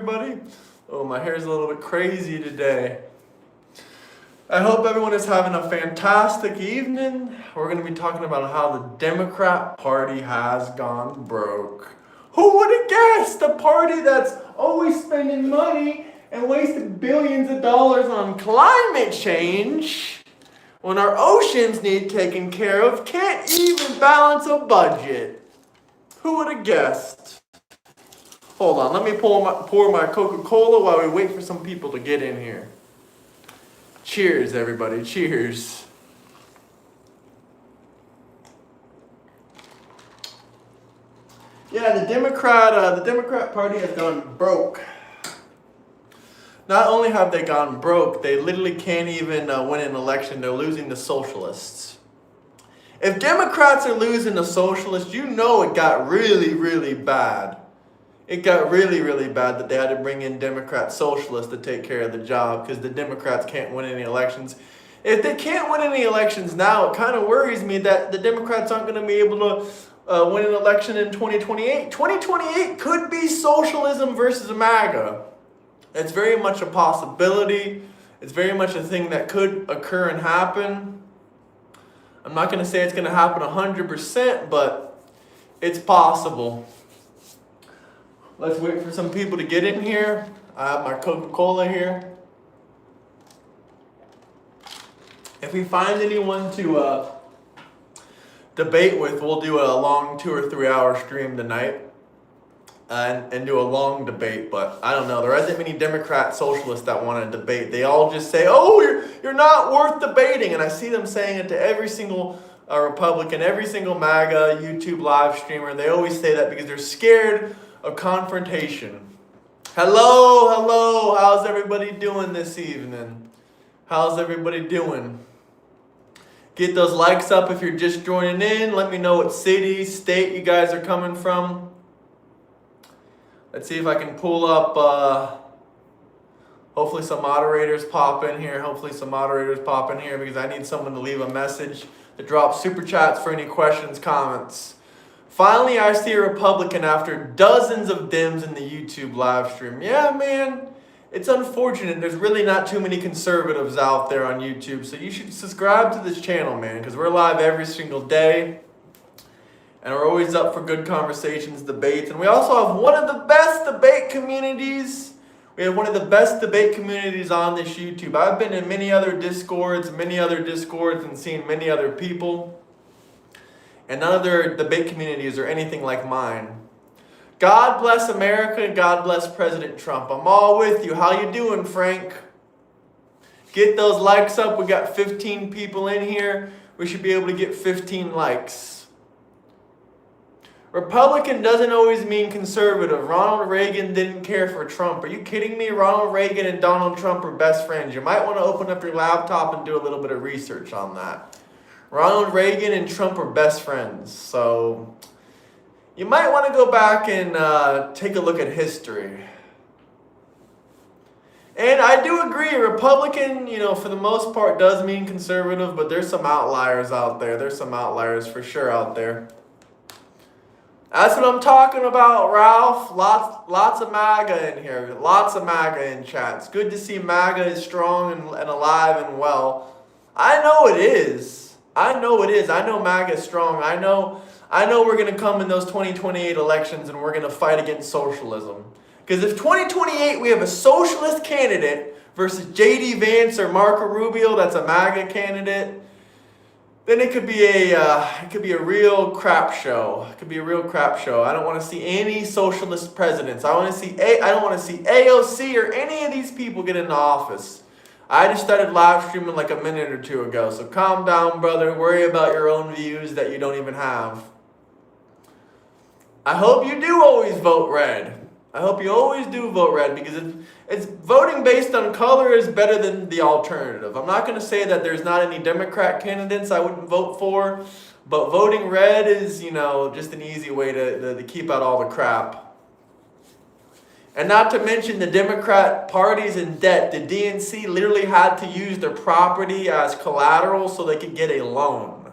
Everybody. Oh, my hair's a little bit crazy today. I hope everyone is having a fantastic evening. We're going to be talking about how the Democrat Party has gone broke. Who would have guessed? A party that's always spending money and wasting billions of dollars on climate change, when our oceans need taken care of, can't even balance a budget. Who would have guessed? Hold on, let me pour my Coca-Cola while we wait for some people to get in here. Cheers, everybody, cheers. Yeah, the Democrat Party has gone broke. Not only have they gone broke, they literally can't even win an election. They're losing to socialists. If Democrats are losing to socialists, you know it got really, really bad. It got really, really bad that they had to bring in Democrat socialists to take care of the job because the Democrats can't win any elections. If they can't win any elections now, it kind of worries me that the Democrats aren't going to be able to win an election in 2028. 2028 could be socialism versus MAGA. It's very much a possibility. It's very much a thing that could occur and happen. I'm not going to say it's going to happen 100%, but it's possible. Let's wait for some people to get in here. I have my Coca-Cola here. If we find anyone to debate with, we'll do a long 2 or 3 hour stream tonight and do a long debate. But I don't know. There isn't many Democrat socialists that want to debate. They all just say, "Oh, you're not worth debating," and I see them saying it to every single Republican, every single MAGA YouTube live streamer. They always say that because they're scared of confrontation. Hello, how's everybody doing this evening? How's everybody doing? Get those likes up if you're just joining in. Let me know what city, state you guys are coming from. Let's see if I can pull up, hopefully some moderators pop in here. Because I need someone to leave a message, to drop super chats for any questions, comments. Finally, I see a Republican after dozens of Dems in the YouTube live stream. Yeah, man, it's unfortunate. There's really not too many conservatives out there on YouTube. So you should subscribe to this channel, man, because we're live every single day. And we're always up for good conversations, debates. And we also have one of the best debate communities. We have one of the best debate communities on this YouTube. I've been in many other discords and seen many other people. And none of their debate communities are anything like mine. God bless America and God bless President Trump. I'm all with you. How you doing, Frank? Get those likes up. We got 15 people in here. We should be able to get 15 likes. Republican doesn't always mean conservative. Ronald Reagan didn't care for Trump. Are you kidding me? Ronald Reagan and Donald Trump are best friends. You might want to open up your laptop and do a little bit of research on that. Ronald Reagan and Trump are best friends, so you might want to go back and take a look at history. And I do agree, Republican, for the most part does mean conservative, but there's some outliers out there. There's some outliers for sure out there. That's what I'm talking about, Ralph. Lots of MAGA in here. Lots of MAGA in chat. It's good to see MAGA is strong and alive and well. I know it is. I know MAGA is strong. I know we're going to come in those 2028 elections and we're going to fight against socialism. Because if 2028 we have a socialist candidate versus J.D. Vance or Marco Rubio, that's a MAGA candidate, then it could be a real crap show. It could be a real crap show. I don't want to see any socialist presidents. I don't want to see AOC or any of these people get into office. I just started live streaming like a minute or two ago, so calm down, brother. Worry about your own views that you don't even have. I hope you do always vote red. I hope you always do vote red because it's voting based on color is better than the alternative. I'm not going to say that there's not any Democrat candidates I wouldn't vote for, but voting red is, just an easy way to keep out all the crap. And not to mention the Democrat Party's in debt. The DNC literally had to use their property as collateral so they could get a loan.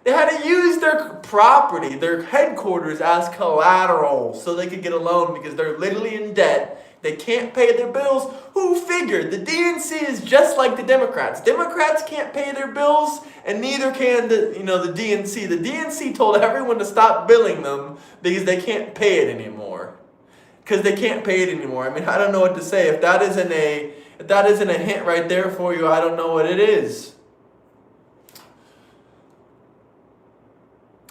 They had to use their property, their headquarters as collateral so they could get a loan because they're literally in debt They can't pay their bills. Who figured? The DNC is just like the Democrats. Democrats can't pay their bills, and neither can the DNC. The DNC told everyone to stop billing them because they can't pay it anymore. Because they can't pay it anymore. I mean, I don't know what to say. If that isn't a hint right there for you, I don't know what it is.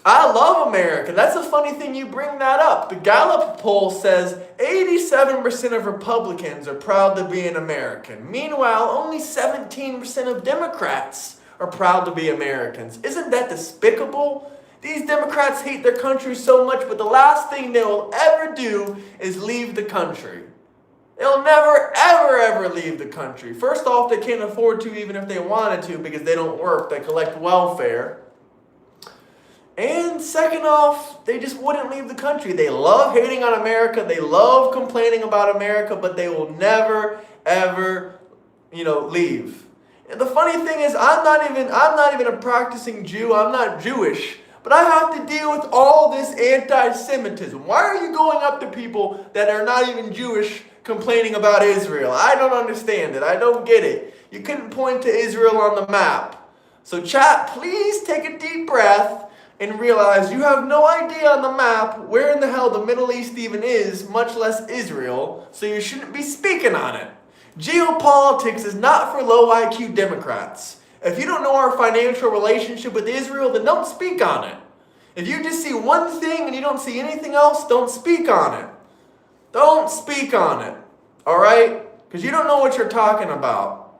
I love America. That's a funny thing you bring that up. The Gallup poll says 87% of Republicans are proud to be an American. Meanwhile, only 17% of Democrats are proud to be Americans. Isn't that despicable? These Democrats hate their country so much, but the last thing they will ever do is leave the country. They'll never, ever, ever leave the country. First off, they can't afford to even if they wanted to because they don't work. They collect welfare. And second off, they just wouldn't leave the country. They love hating on America. They love complaining about America, but they will never, ever, leave. And the funny thing is, I'm not even a practicing Jew. I'm not Jewish. But I have to deal with all this anti-Semitism. Why are you going up to people that are not even Jewish complaining about Israel? I don't understand it. I don't get it. You couldn't point to Israel on the map. So chat, please take a deep breath and realize you have no idea on the map where in the hell the Middle East even is, much less Israel, so you shouldn't be speaking on it. Geopolitics is not for low IQ Democrats. If you don't know our financial relationship with Israel, then don't speak on it. If you just see one thing and you don't see anything else, don't speak on it. Don't speak on it, all right? Because you don't know what you're talking about.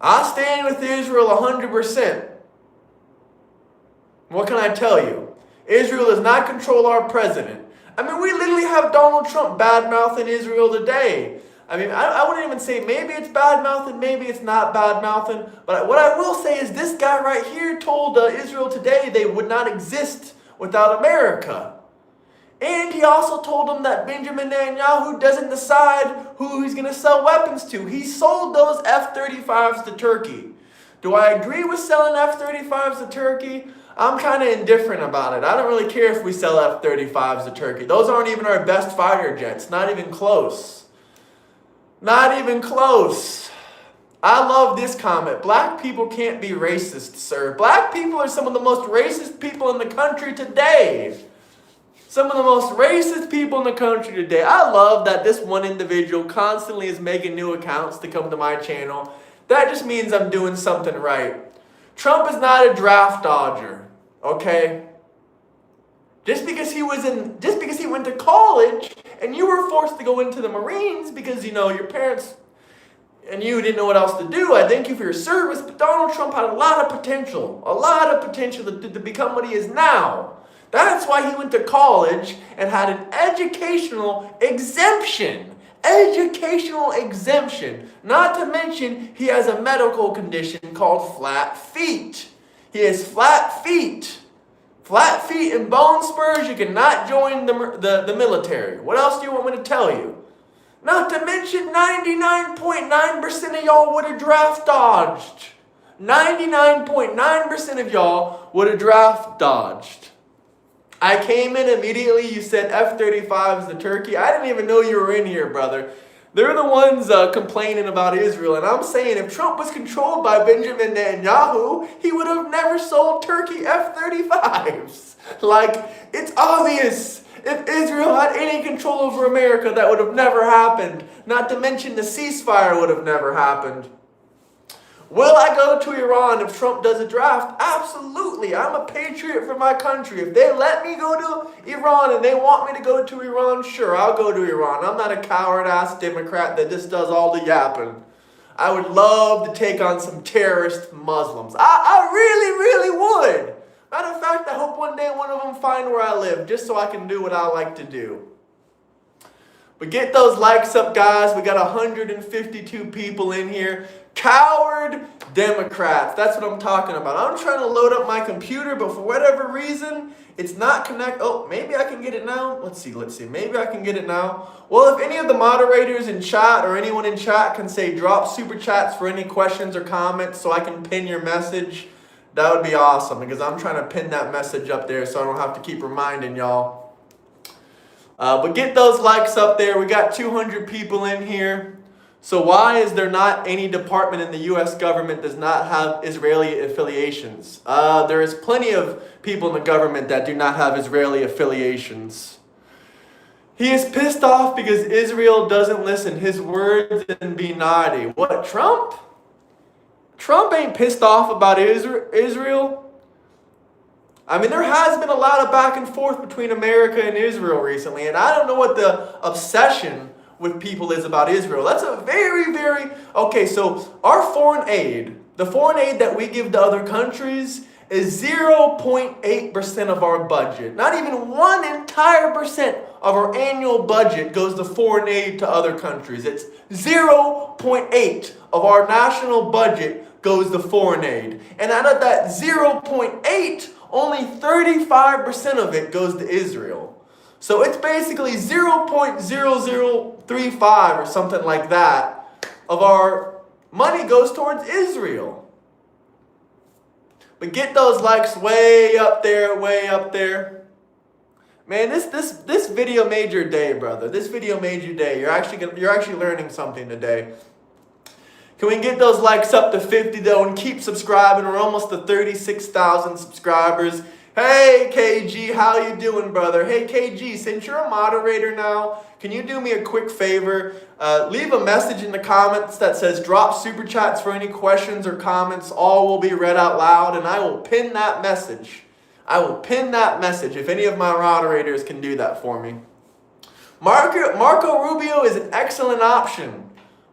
I stand with Israel 100%. What can I tell you? Israel does not control our president. I mean, we literally have Donald Trump bad-mouthing Israel today. I mean, I wouldn't even say maybe it's bad-mouthing, maybe it's not bad-mouthing. But what I will say is this guy right here told Israel today they would not exist without America. And he also told them that Benjamin Netanyahu doesn't decide who he's going to sell weapons to. He sold those F-35s to Turkey. Do I agree with selling F-35s to Turkey? I'm kind of indifferent about it. I don't really care if we sell F-35s to Turkey. Those aren't even our best fighter jets. Not even close. Not even close. I love this comment. Black people can't be racist, sir. Black people are some of the most racist people in the country today. Some of the most racist people in the country today. I love that this one individual constantly is making new accounts to come to my channel. That just means I'm doing something right. Trump is not a draft dodger, okay? Just because he went to college and you were forced to go into the Marines because, your parents and you didn't know what else to do. I thank you for your service, but Donald Trump had a lot of potential to become what he is now. That's why he went to college and had an educational exemption. Educational exemption. Not to mention, he has a medical condition called flat feet. He has flat feet. Flat feet and bone spurs, you cannot join the military. What else do you want me to tell you? Not to mention 99.9% of y'all would have draft dodged. 99.9% of y'all would have draft dodged. I came in immediately, you said F-35s to Turkey. I didn't even know you were in here, brother. They're the ones complaining about Israel. And I'm saying if Trump was controlled by Benjamin Netanyahu, he would have never sold Turkey F-35s. Like, it's obvious. If Israel had any control over America, that would have never happened. Not to mention the ceasefire would have never happened. Will I go to Iran if Trump does a draft? Absolutely. I'm a patriot for my country. If they let me go to Iran and they want me to go to Iran, sure, I'll go to Iran. I'm not a coward-ass Democrat that just does all the yapping. I would love to take on some terrorist Muslims. I really, really would. Matter of fact, I hope one day one of them find where I live just so I can do what I like to do. But get those likes up, guys. We got 152 people in here. Coward Democrats. That's what I'm talking about. I'm trying to load up my computer, but for whatever reason, it's not connect. Oh, maybe I can get it now. Let's see. Maybe I can get it now. Well, if any of the moderators in chat or anyone in chat can say drop super chats for any questions or comments so I can pin your message, that would be awesome because I'm trying to pin that message up there so I don't have to keep reminding y'all. But get those likes up there. We got 200 people in here. So why is there not any department in the U.S. government does not have Israeli affiliations? There is plenty of people in the government that do not have Israeli affiliations. He is pissed off because Israel doesn't listen. His words and be naughty. What, Trump? Trump ain't pissed off about Israel. I mean, there has been a lot of back and forth between America and Israel recently, and I don't know what the obsession with people is about Israel. That's a very, okay, so our foreign aid, the foreign aid that we give to other countries is 0.8% of our budget. Not even 1 entire percent of our annual budget goes to foreign aid to other countries. It's 0.8 of our national budget goes to foreign aid. And out of that 0.8, only 35% of it goes to Israel. So it's basically 0.0035 or something like that of our money goes towards Israel. But get those likes way up there, way up there. Man, this video made your day, brother. This video made your day. You're actually learning something today. Can we get those likes up to 50 though and keep subscribing? We're almost to 36,000 subscribers. Hey KG, how you doing, brother? Hey KG, since you're a moderator now, can you do me a quick favor? Leave a message in the comments that says drop super chats for any questions or comments. All will be read out loud, and I will pin that message. I will pin that message if any of my moderators can do that for me. Marco Rubio is an excellent option.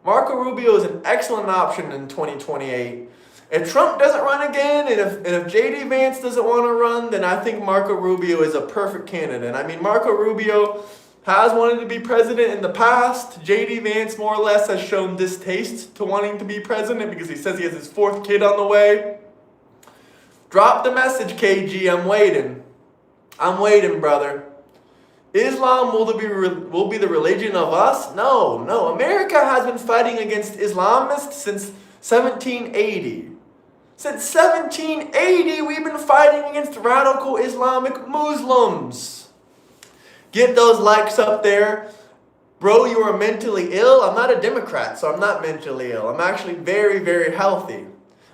Marco Rubio is an excellent option in 2028. If Trump doesn't run again, and if J.D. Vance doesn't want to run, then I think Marco Rubio is a perfect candidate. I mean, Marco Rubio has wanted to be president in the past. J.D. Vance more or less has shown distaste to wanting to be president because he says he has his 4th kid on the way. Drop the message, KG. I'm waiting. I'm waiting, brother. Islam will be the religion of us? No. America has been fighting against Islamists since 1780. Since 1780, we've been fighting against radical Islamic Muslims. Get those likes up there. Bro, you are mentally ill? I'm not a Democrat, so I'm not mentally ill. I'm actually very, very healthy.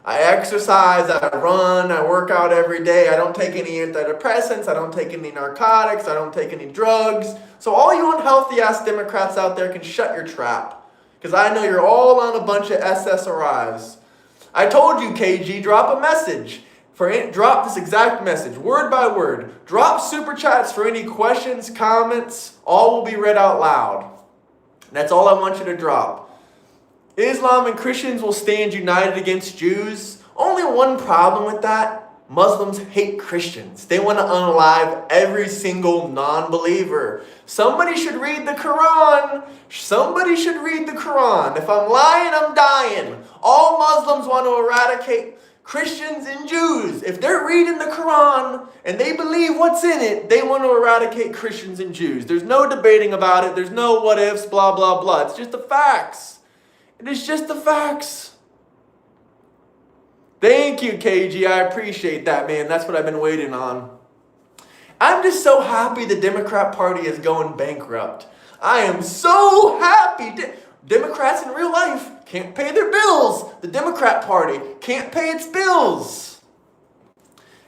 I exercise, I run, I work out every day. I don't take any antidepressants. I don't take any narcotics. I don't take any drugs. So all you unhealthy-ass Democrats out there can shut your trap. Because I know you're all on a bunch of SSRIs. I told you, KG, drop a message. Drop this exact message, word by word. Drop super chats for any questions, comments. All will be read out loud. That's all I want you to drop. Islam and Christians will stand united against Jews. Only one problem with that. Muslims hate Christians. They want to unalive every single non-believer. Somebody should read the Quran. Somebody should read the Quran. If I'm lying, I'm dying. All Muslims want to eradicate Christians and Jews. If they're reading the Quran and they believe what's in it, they want to eradicate Christians and Jews. There's no debating about it. There's no what ifs, blah, blah, blah. It's just the facts. It is just the facts. Thank you, KG. I appreciate that, man. That's what I've been waiting on. I'm just so happy the Democrat Party is going bankrupt. I am so happy. Democrats in real life can't pay their bills. The Democrat Party can't pay its bills.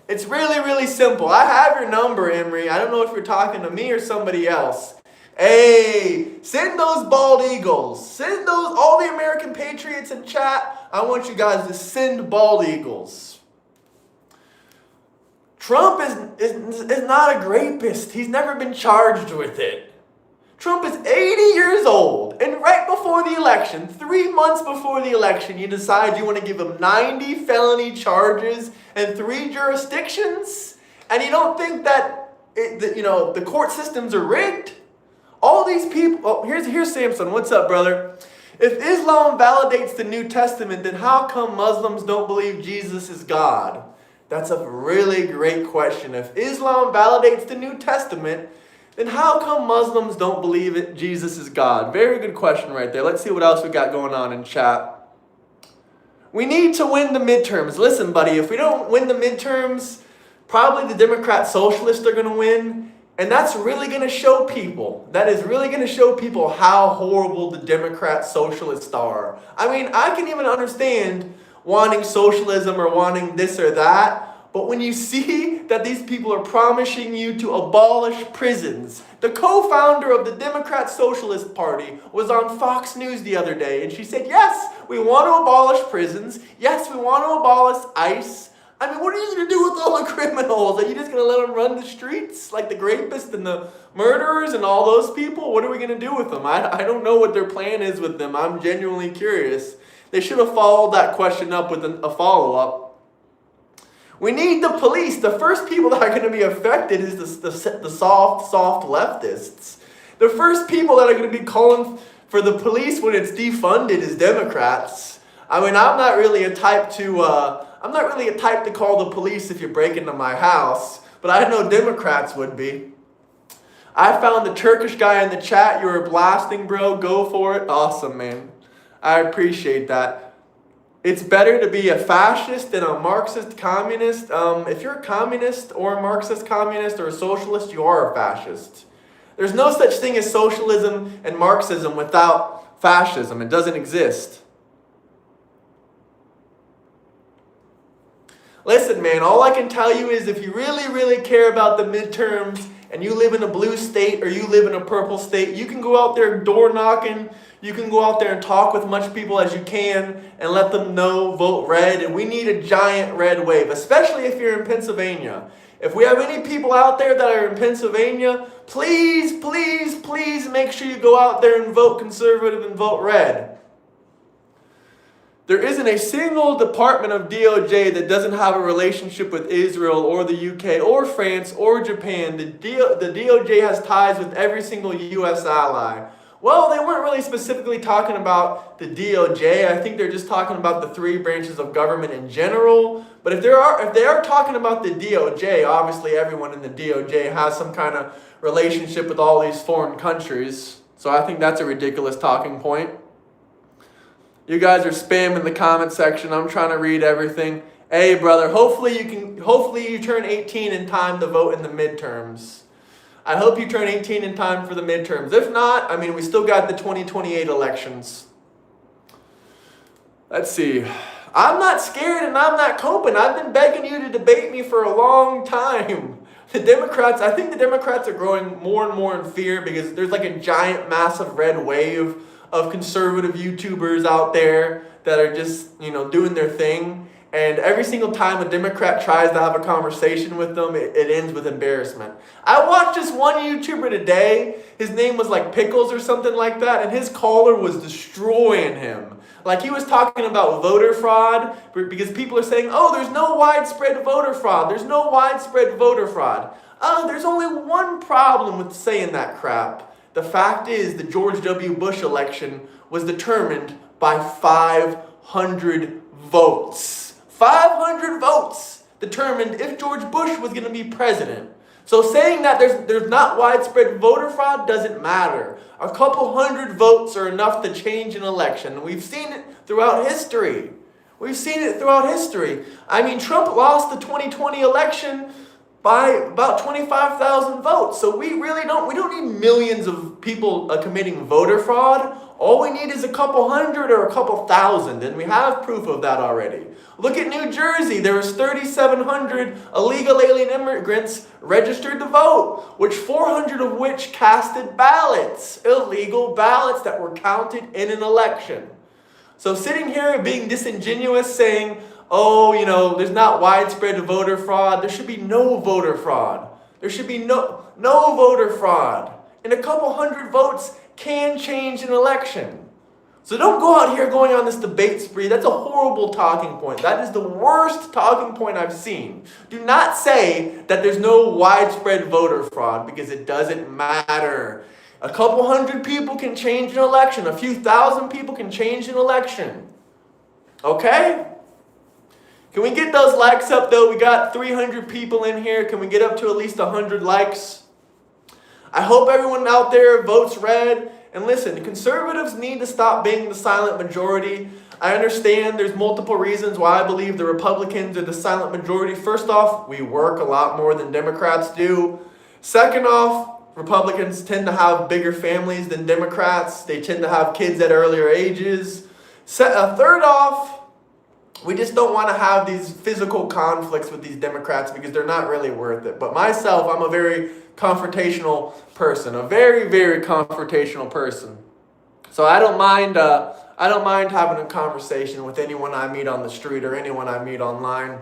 It's really, really simple. I have your number, Emery. I don't know if you're talking to me or somebody else. Hey, send those bald eagles. Send those, all the American patriots in chat. I want you guys to send bald eagles. Trump is not a rapist. He's never been charged with it. Trump is 80 years old, and right before the election, 3 months before the election, you decide you want to give him 90 felony charges and 3 jurisdictions, and you don't think that the court systems are rigged? All these people, here's Samson. What's up, brother? If Islam validates the New Testament, then how come Muslims don't believe Jesus is God? That's a really great question. If Islam validates the New Testament, then how come Muslims don't believe it? Jesus is God? Very good question right there. Let's see what else we got going on in chat. We need to win the midterms. Listen, buddy, if we don't win the midterms, probably the Democrat Socialists are going to win. And that's really going to show people. That is really going to show people how horrible the Democrat socialists are. I mean, I can even understand wanting socialism or wanting this or that. But when you see that these people are promising you to abolish prisons, the co-founder of the Democrat Socialist Party was on Fox News the other day, and she said, yes, we want to abolish prisons. Yes, we want to abolish ICE. I mean, what are you going to do with all the criminals? Are you just going to let them run the streets like the rapists and the murderers and all those people? What are we going to do with them? I don't know what their plan is with them. I'm genuinely curious. They should have followed that question up with a follow-up. We need the police. The first people that are going to be affected is the soft leftists. The first people that are going to be calling for the police when it's defunded is Democrats. I mean, I'm not really a type to call the police if you're breaking into my house, but I know Democrats would be. I found the Turkish guy in the chat. You were blasting, bro. Go for it. Awesome, man. I appreciate that. It's better to be a fascist than a Marxist communist. If you're a communist or a Marxist communist or a socialist, you are a fascist. There's no such thing as socialism and Marxism without fascism. It doesn't exist. Listen, man, all I can tell you is if you really, really care about the midterms and you live in a blue state or you live in a purple state, you can go out there door knocking. You can go out there and talk with much people as you can and let them know, vote red. And we need a giant red wave, especially if you're in Pennsylvania. If we have any people out there that are in Pennsylvania, please, please, please make sure you go out there and vote conservative and vote red. There isn't a single department of DOJ that doesn't have a relationship with Israel or the UK or France or Japan. The DOJ has ties with every single U.S. ally. Well, they weren't really specifically talking about the DOJ. I think they're just talking about the three branches of government in general. But if they are talking about the DOJ, obviously everyone in the DOJ has some kind of relationship with all these foreign countries. So I think that's a ridiculous talking point. You guys are spamming the comment section. I'm trying to read everything. Hey, brother, hopefully you turn 18 in time to vote in the midterms. I hope you turn 18 in time for the midterms. If not, I mean, we still got the 2028 elections. Let's see. I'm not scared and I'm not coping. I've been begging you to debate me for a long time. I think the Democrats are growing more and more in fear because there's like a giant, massive red wave of conservative YouTubers out there that are just, doing their thing. And every single time a Democrat tries to have a conversation with them, it ends with embarrassment. I watched this one YouTuber today. His name was like Pickles or something like that. And his caller was destroying him. Like he was talking about voter fraud because people are saying, oh, there's no widespread voter fraud. There's no widespread voter fraud. There's only one problem with saying that crap. The fact is the George W. Bush election was determined by 500 votes. 500 votes determined if George Bush was going to be president. So saying that there's not widespread voter fraud doesn't matter. A couple hundred votes are enough to change an election. We've seen it throughout history. I mean, Trump lost the 2020 election by about 25,000 votes. So we don't need millions of people committing voter fraud. All we need is a couple hundred or a couple thousand, and we have proof of that already. Look at New Jersey. There was 3,700 illegal alien immigrants registered to vote, 400 of which casted ballots, illegal ballots that were counted in an election. So sitting here being disingenuous saying, oh, there's not widespread voter fraud. There should be no voter fraud. There should be no voter fraud. And a couple hundred votes can change an election. So don't go out here going on this debate spree. That's a horrible talking point. That is the worst talking point I've seen. Do not say that there's no widespread voter fraud because it doesn't matter. A couple hundred people can change an election. A few thousand people can change an election. Okay? Can we get those likes up though? We got 300 people in here. Can we get up to at least 100 likes? I hope everyone out there votes red. And listen, conservatives need to stop being the silent majority. I understand there's multiple reasons why I believe the Republicans are the silent majority. First off, we work a lot more than Democrats do. Second off, Republicans tend to have bigger families than Democrats. They tend to have kids at earlier ages. Third off, we just don't want to have these physical conflicts with these Democrats because they're not really worth it. But myself, I'm a very confrontational person, a very, very confrontational person. So I don't mind having a conversation with anyone I meet on the street or anyone I meet online.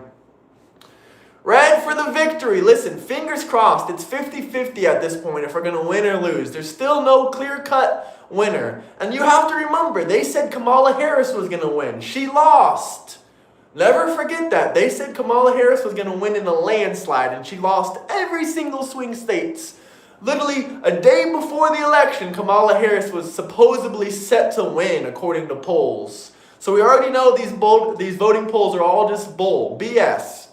Red for the victory. Listen, fingers crossed. It's 50-50 at this point if we're going to win or lose. There's still no clear-cut winner. And you have to remember, they said Kamala Harris was going to win. She lost. Never forget that. They said Kamala Harris was going to win in a landslide, and she lost every single swing states. Literally a day before the election, Kamala Harris was supposedly set to win according to polls. So we already know these voting polls are all just BS.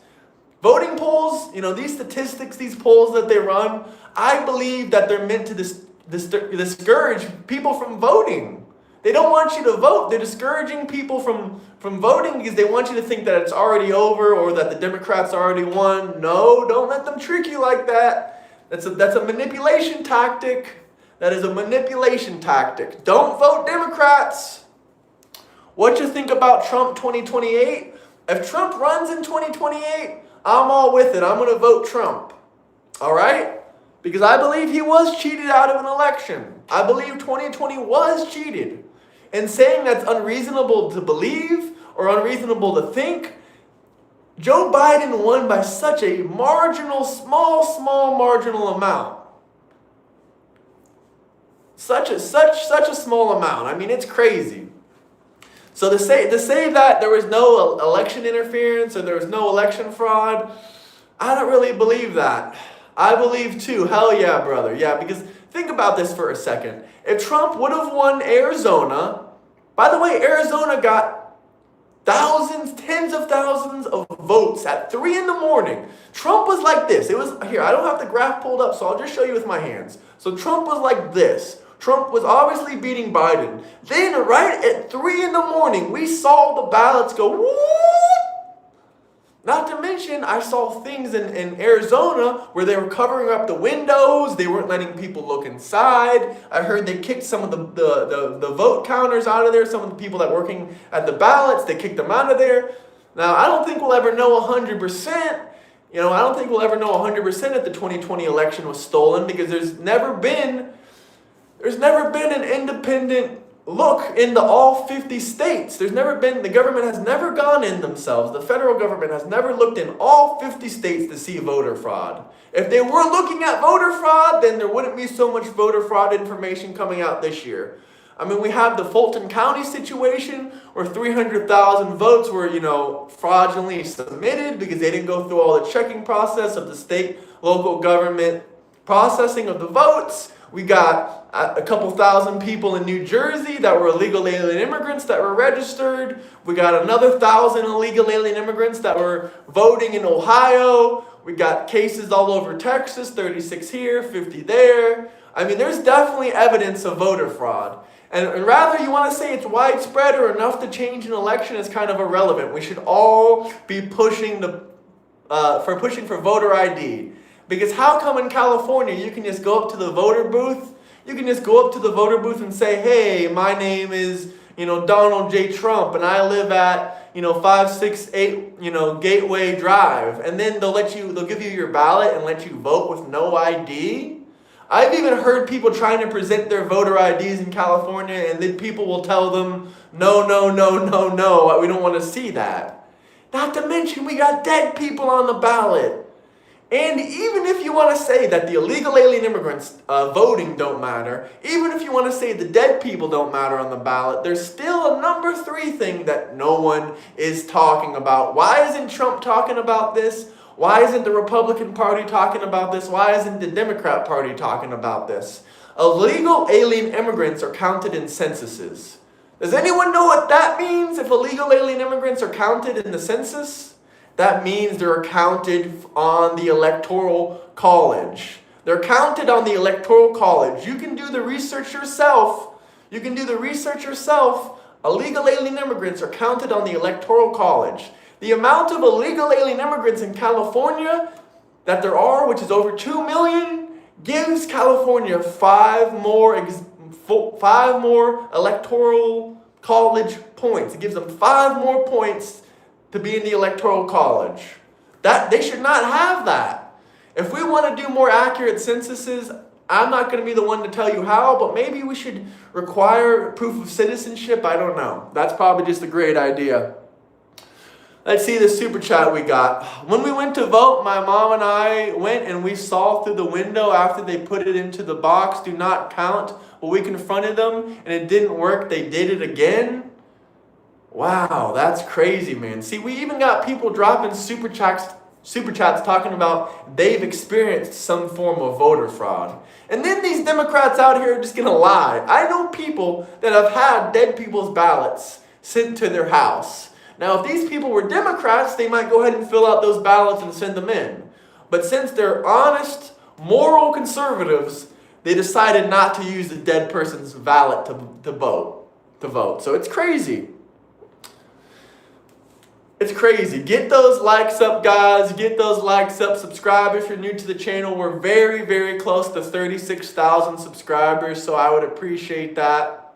Voting polls, these statistics, these polls that they run, I believe that they're meant to discourage people from voting. They don't want you to vote. They're discouraging people from voting because they want you to think that it's already over or that the Democrats already won. No, don't let them trick you like that. That's a manipulation tactic. That is a manipulation tactic. Don't vote Democrats. What you think about Trump 2028? If Trump runs in 2028, I'm all with it. I'm going to vote Trump. All right? Because I believe he was cheated out of an election. I believe 2020 was cheated. And saying that's unreasonable to believe or unreasonable to think, Joe Biden won by such a marginal, small marginal amount. Such a small amount. I mean, it's crazy. So to say that there was no election interference or there was no election fraud, I don't really believe that. I believe too, hell yeah, brother. Yeah, because think about this for a second. If Trump would have won Arizona, by the way, Arizona got thousands, tens of thousands of votes at 3 a.m. Trump was like this. It was, here, I don't have the graph pulled up, so I'll just show you with my hands. So Trump was like this. Trump was obviously beating Biden. Then right at 3 a.m, we saw the ballots go whoop. Not to mention, I saw things in Arizona where they were covering up the windows. They weren't letting people look inside. I heard they kicked some of the vote counters out of there. Some of the people that were working at the ballots, they kicked them out of there. Now, I don't think we'll ever know 100%. I don't think we'll ever know 100% if the 2020 election was stolen because there's never been an independent look into all 50 states. The government has never gone in themselves. The federal government has never looked in all 50 states to see voter fraud. If they were looking at voter fraud, then there wouldn't be so much voter fraud information coming out this year. I mean, we have the Fulton County situation where 300,000 votes were, fraudulently submitted because they didn't go through all the checking process of the state, local government processing of the votes. We got a couple thousand people in New Jersey that were illegal alien immigrants that were registered. We got another 1,000 illegal alien immigrants that were voting in Ohio. We got cases all over Texas, 36 here, 50 there. I mean, there's definitely evidence of voter fraud. And rather you want to say it's widespread or enough to change an election is kind of irrelevant. We should all be pushing for voter ID. Because how come in California you can just go up to the voter booth? You can just go up to the voter booth and say, hey, my name is, Donald J. Trump, and I live at, 568, Gateway Drive. And then they'll give you your ballot and let you vote with no ID. I've even heard people trying to present their voter IDs in California, and then people will tell them, no, we don't want to see that. Not to mention we got dead people on the ballot. And even if you want to say that the illegal alien immigrants voting don't matter, even if you want to say the dead people don't matter on the ballot, there's still a number 3 thing that no one is talking about. Why isn't Trump talking about this? Why isn't the Republican Party talking about this? Why isn't the Democrat Party talking about this? Illegal alien immigrants are counted in censuses. Does anyone know what that means if illegal alien immigrants are counted in the census? That means they're counted on the Electoral College. They're counted on the Electoral College. You can do the research yourself. Illegal alien immigrants are counted on the Electoral College. The amount of illegal alien immigrants in California that there are, which is over 2 million, gives California five more electoral college points. It gives them 5 more points to be in the electoral college. That they should not have that. If we want to do more accurate censuses, I'm not going to be the one to tell you how, but maybe we should require proof of citizenship. I don't know. That's probably just a great idea. Let's see the super chat we got. When we went to vote, my mom and I went and we saw through the window after they put it into the box, do not count. Well, we confronted them and it didn't work. They did it again. Wow, that's crazy, man. See, we even got people dropping super chats talking about they've experienced some form of voter fraud. And then these Democrats out here are just going to lie. I know people that have had dead people's ballots sent to their house. Now, if these people were Democrats, they might go ahead and fill out those ballots and send them in. But since they're honest, moral conservatives, they decided not to use the dead person's ballot to vote. So it's crazy. It's crazy. Get those likes up, guys. Get those likes up. Subscribe if you're new to the channel. We're very, very close to 36,000 subscribers, so I would appreciate that.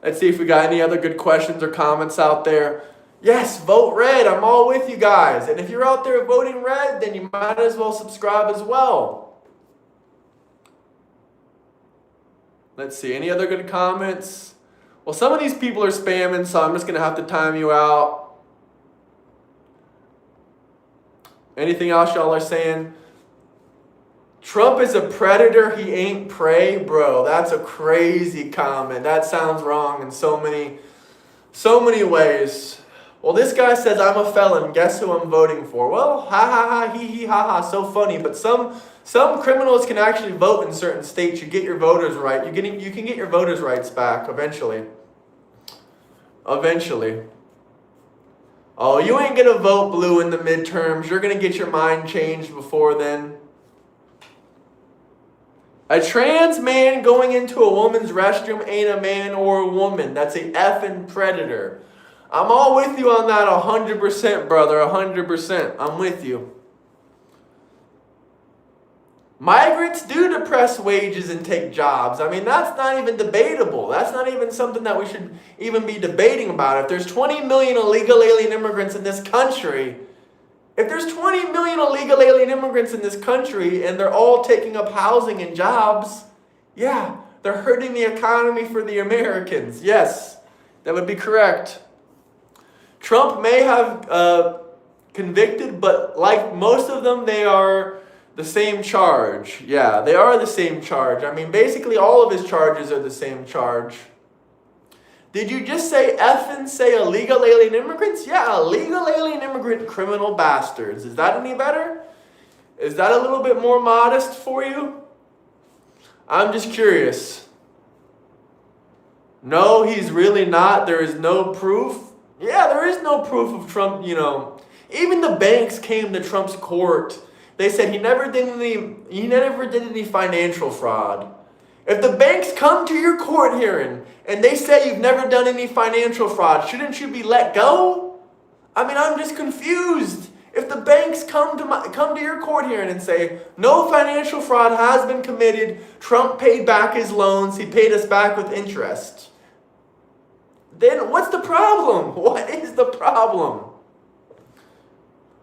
Let's see if we got any other good questions or comments out there. Yes, vote red. I'm all with you guys. And if you're out there voting red, then you might as well subscribe as well. Let's see. Any other good comments? Well, some of these people are spamming, so I'm just going to have to time you out. Anything else y'all are saying? Trump is a predator, he ain't prey. Bro, that's a crazy comment. That sounds wrong in so many ways. Well, this guy says I'm a felon. Guess who I'm voting for? Well, ha ha ha, hee hee ha ha, so funny. But some criminals can actually vote in certain states. You get your voters right. You can get your voters' rights back eventually. Eventually. Oh, you ain't going to vote blue in the midterms. You're going to get your mind changed before then. A trans man going into a woman's restroom ain't a man or a woman. That's a effing predator. I'm all with you on that 100%, brother. 100%. I'm with you. Migrants do depress wages and take jobs. I mean, that's not even debatable. That's not even something that we should even be debating about. If there's 20 million illegal alien immigrants in this country, and they're all taking up housing and jobs, yeah, they're hurting the economy for the Americans. Yes, that would be correct. Trump may have convicted, but like most of them, they are the same charge. Yeah, they are the same charge. I mean, basically all of his charges are the same charge. Did you just say effing say illegal alien immigrants? Yeah, illegal alien immigrant criminal bastards. Is that any better? Is that a little bit more modest for you? I'm just curious. No, he's really not. There is no proof. Yeah, there is no proof of Trump, Even the banks came to Trump's court. They said he never did any financial fraud. If the banks come to your court hearing and they say you've never done any financial fraud, shouldn't you be let go? I mean, I'm just confused. If the banks come to your court hearing and say no financial fraud has been committed, Trump paid back his loans, he paid us back with interest, then what's the problem? What is the problem?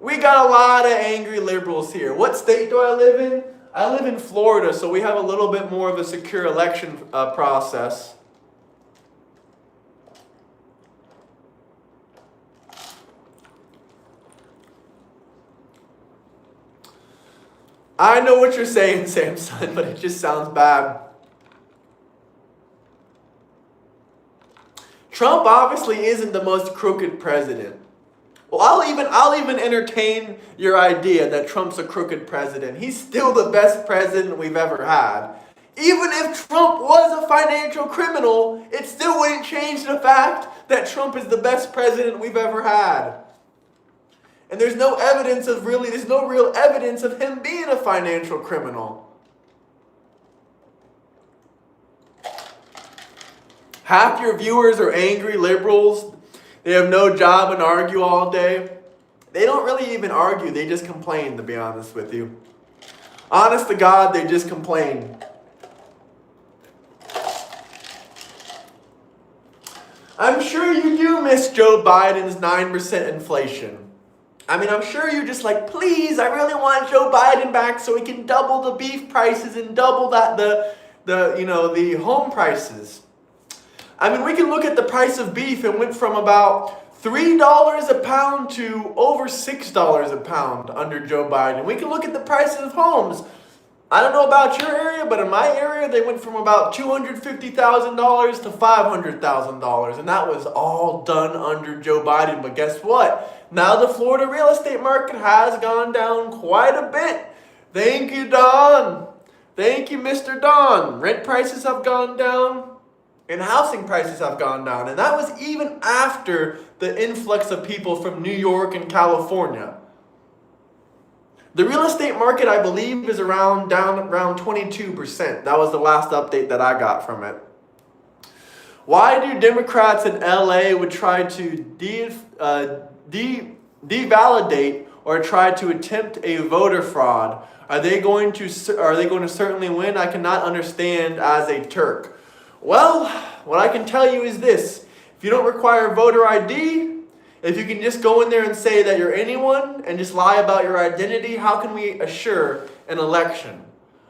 We got a lot of angry liberals here. What state do I live in? I live in Florida, so we have a little bit more of a secure election process. I know what you're saying, Samson, but it just sounds bad. Trump obviously isn't the most crooked president. Well, I'll even entertain your idea that Trump's a crooked president. He's still the best president we've ever had. Even if Trump was a financial criminal, it still wouldn't change the fact that Trump is the best president we've ever had. And there's no real evidence of him being a financial criminal. Half your viewers are angry liberals. They have no job and argue all day. They don't really even argue. They just complain, to be honest with you. Honest to God, they just complain. I'm sure you do miss Joe Biden's 9% inflation. I mean, I'm sure you're just like, please, I really want Joe Biden back so he can double the beef prices and double the home prices. I mean, we can look at the price of beef. It went from about $3 a pound to over $6 a pound under Joe Biden. We can look at the prices of homes. I don't know about your area, but in my area, they went from about $250,000 to $500,000. And that was all done under Joe Biden. But guess what? Now the Florida real estate market has gone down quite a bit. Thank you, Don. Thank you, Mr. Don. Rent prices have gone down and housing prices have gone down. And that was even after the influx of people from New York and California. The real estate market, I believe, is down around 22%. That was the last update that I got from it. Why do Democrats in LA would try to devalidate or try to attempt a voter fraud? Are they going to certainly win? I cannot understand as a Turk. Well, what I can tell you is this: if you don't require voter ID, if you can just go in there and say that you're anyone and just lie about your identity, how can we assure an election?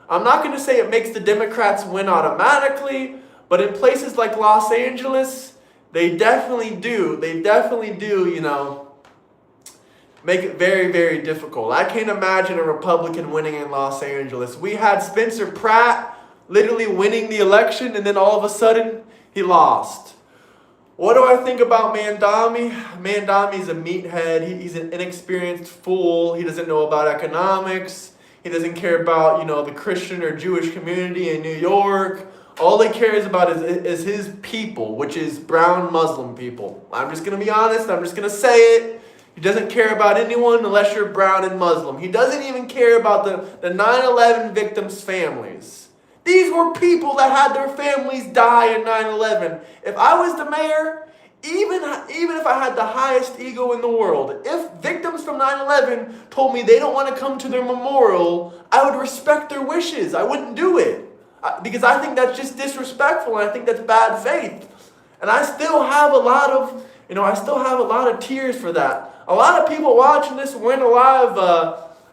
I'm not going to say it makes the Democrats win automatically, but in places like Los Angeles, they definitely do. They definitely do, make it very, very difficult. I can't imagine a Republican winning in Los Angeles. We had Spencer Pratt literally winning the election, and then all of a sudden, he lost. What do I think about Mandami? Mandami's a meathead. He's an inexperienced fool. He doesn't know about economics. He doesn't care about, the Christian or Jewish community in New York. All he cares about is his people, which is brown Muslim people. I'm just going to be honest. I'm just going to say it. He doesn't care about anyone unless you're brown and Muslim. He doesn't even care about the 9/11 victims' families. These were people that had their families die in 9/11. If I was the mayor, even if I had the highest ego in the world, if victims from 9/11 told me they don't want to come to their memorial, I would respect their wishes. I wouldn't do it. Because I think that's just disrespectful, and I think that's bad faith. And I still have a lot of tears for that. A lot of people watching this weren't alive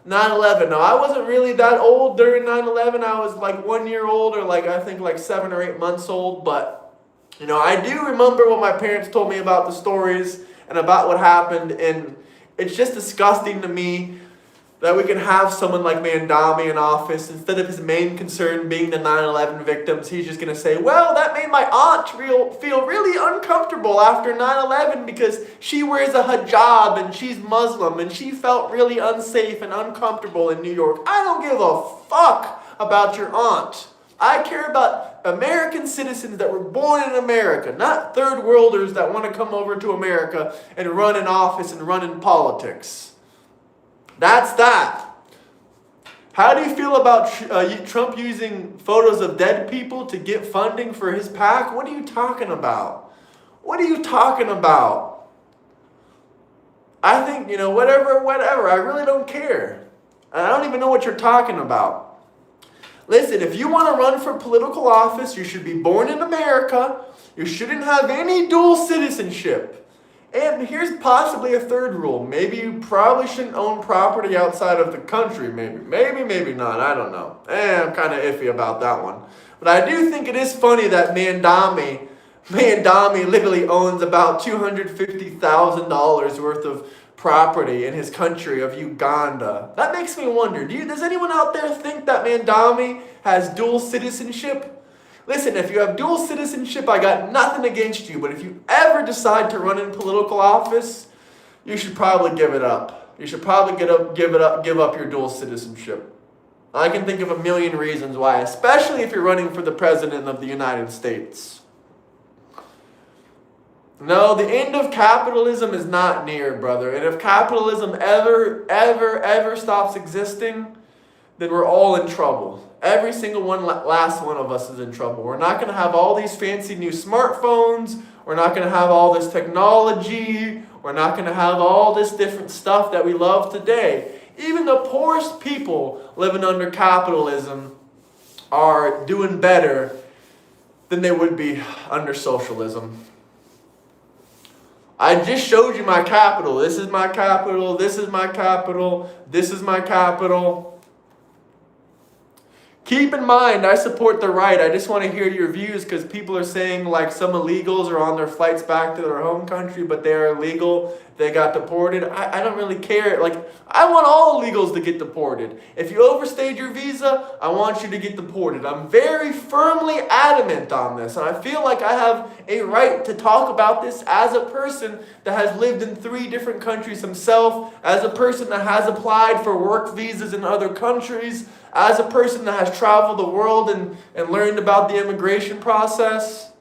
9/11. Now, I wasn't really that old during 9/11. I was like 1 year old or I think 7 or 8 months old. But, I do remember what my parents told me about the stories and about what happened. And it's just disgusting to me that we can have someone like Mandami in office. Instead of his main concern being the 9/11 victims, he's just going to say, well, that made my aunt feel really uncomfortable after 9/11 because she wears a hijab and she's Muslim and she felt really unsafe and uncomfortable in New York. I don't give a fuck about your aunt. I care about American citizens that were born in America, not third worlders that want to come over to America and run in office and run in politics. That's that. How do you feel about Trump using photos of dead people to get funding for his PAC? What are you talking about? What are you talking about? I think, whatever. I really don't care. I don't even know what you're talking about. Listen, if you want to run for political office, you should be born in America. You shouldn't have any dual citizenship. And here's possibly a third rule. Maybe you probably shouldn't own property outside of the country. Maybe not. I don't know. I'm kind of iffy about that one. But I do think it is funny that Mandami literally owns about $250,000 worth of property in his country of Uganda. That makes me wonder, does anyone out there think that Mandami has dual citizenship? Listen, if you have dual citizenship, I got nothing against you. But if you ever decide to run in political office, you should probably give it up. You should probably give up your dual citizenship. I can think of a million reasons why, especially if you're running for the president of the United States. No, the end of capitalism is not near, brother. And if capitalism ever stops existing, then we're all in trouble. Every single last one of us is in trouble. We're not going to have all these fancy new smartphones. We're not going to have all this technology. We're not going to have all this different stuff that we love today. Even the poorest people living under capitalism are doing better than they would be under socialism. I just showed you my capital. This is my capital. This is my capital. This is my capital. Keep in mind, I support the right. I just want to hear your views because people are saying like some illegals are on their flights back to their home country, but they're illegal. They got deported. I don't really care. Like, I want all illegals to get deported. If you overstayed your visa, I want you to get deported. I'm very firmly adamant on this, and I feel like I have a right to talk about this as a person that has lived in 3 different countries himself, as a person that has applied for work visas in other countries, as a person that has traveled the world and learned about the immigration process.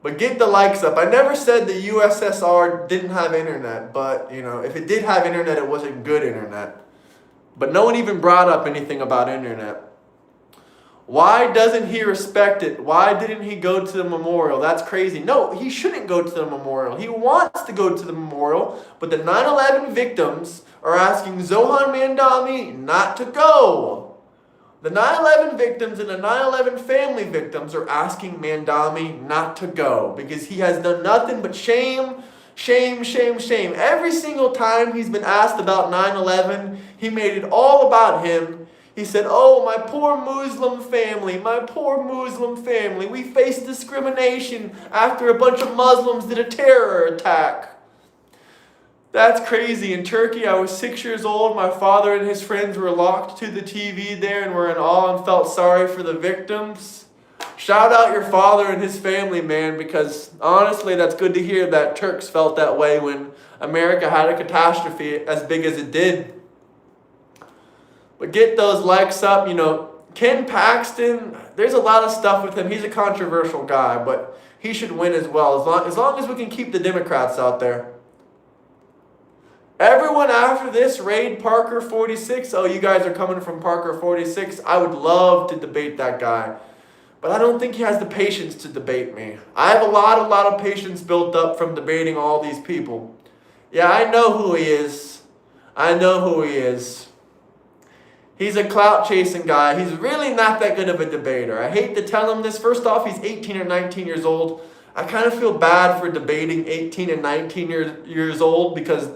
But get the likes up. I never said the USSR didn't have internet, but if it did have internet, it wasn't good internet. But no one even brought up anything about internet. Why doesn't he respect it? Why didn't he go to the memorial? That's crazy. No, he shouldn't go to the memorial. He wants to go to the memorial, but the 9/11 victims are asking Zohan Mandami not to go. The 9/11 victims and the 9/11 family victims are asking Mandami not to go because he has done nothing but shame, shame, shame, shame. Every single time he's been asked about 9/11, he made it all about him. He said, "Oh, my poor Muslim family, my poor Muslim family. We faced discrimination after a bunch of Muslims did a terror attack." That's crazy. In Turkey, I was 6 years old. My father and his friends were locked to the TV there and were in awe and felt sorry for the victims. Shout out your father and his family, man, because honestly, that's good to hear that Turks felt that way when America had a catastrophe as big as it did. But get those likes up. Ken Paxton, there's a lot of stuff with him. He's a controversial guy, but he should win as well, as long as we can keep the Democrats out there. Everyone after this, raid Parker 46. Oh, you guys are coming from Parker 46. I would love to debate that guy. But I don't think he has the patience to debate me. I have a lot of patience built up from debating all these people. Yeah, I know who he is. I know who he is. He's a clout-chasing guy. He's really not that good of a debater. I hate to tell him this. First off, he's 18 or 19 years old. I kind of feel bad for debating 18 and 19 years old because